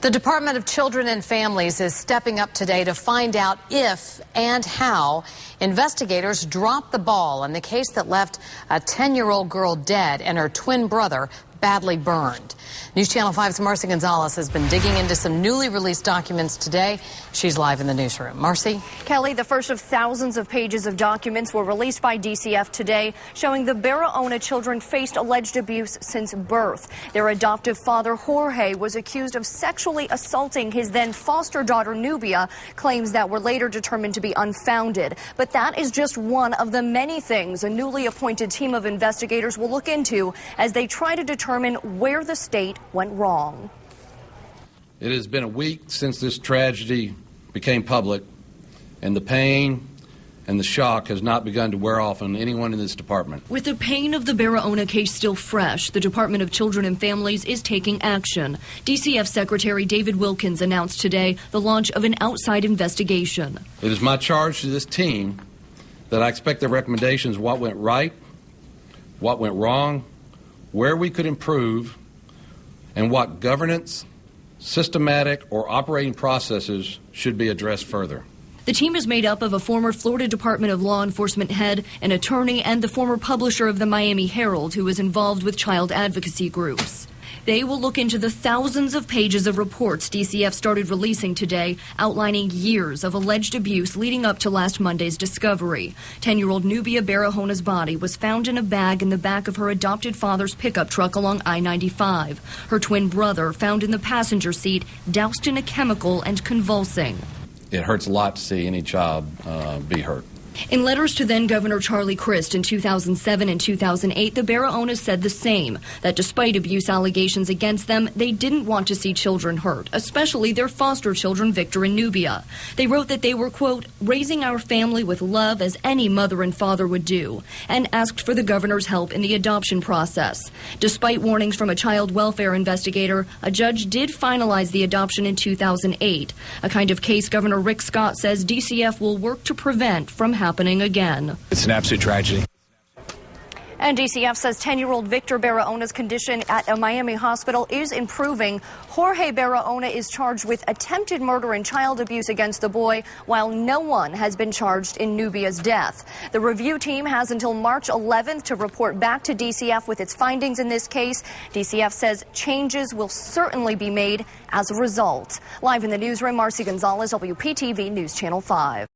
The Department of Children and Families is stepping up today to find out if and how investigators dropped the ball in the case that left a 10-year-old girl dead and her twin brother badly burned. News Channel 5's Marcy Gonzalez has been digging into some newly released documents today. She's live in the newsroom. Marcy? Kelly, the first of thousands of pages of documents were released by DCF today showing the Barahona children faced alleged abuse since birth. Their adoptive father, Jorge, was accused of sexually assaulting his then foster daughter, Nubia, claims that were later determined to be unfounded. But that is just one of the many things a newly appointed team of investigators will look into as they try to determine where the state went wrong. It has been a week since this tragedy became public, and the pain and the shock has not begun to wear off on anyone in this department. With the pain of the Barahona case still fresh, the Department of Children and Families is taking action. DCF Secretary David Wilkins announced today the launch of an outside investigation. It is my charge to this team that I expect their recommendations, what went right, what went wrong, where we could improve, and what governance, systematic, or operating processes should be addressed further. The team is made up of a former Florida Department of Law Enforcement head, an attorney, and the former publisher of the Miami Herald, who was involved with child advocacy groups. They will look into the thousands of pages of reports DCF started releasing today, outlining years of alleged abuse leading up to last Monday's discovery. 10-year-old Nubia Barahona's body was found in a bag in the back of her adopted father's pickup truck along I-95. Her twin brother found in the passenger seat, doused in a chemical and convulsing. It hurts a lot to see any child be hurt. In letters to then-Governor Charlie Crist in 2007 and 2008, the Barahonas said the same, that despite abuse allegations against them, they didn't want to see children hurt, especially their foster children, Victor and Nubia. They wrote that they were, quote, raising our family with love as any mother and father would do, and asked for the governor's help in the adoption process. Despite warnings from a child welfare investigator, a judge did finalize the adoption in 2008, a kind of case Governor Rick Scott says DCF will work to prevent from happening again. It's an absolute tragedy. And DCF says 10-year-old Victor Barahona's condition at a Miami hospital is improving. Jorge Barahona is charged with attempted murder and child abuse against the boy, while no one has been charged in Nubia's death. The review team has until March 11th to report back to DCF with its findings in this case. DCF says changes will certainly be made as a result. Live in the newsroom, Marcy Gonzalez, WPTV News Channel 5.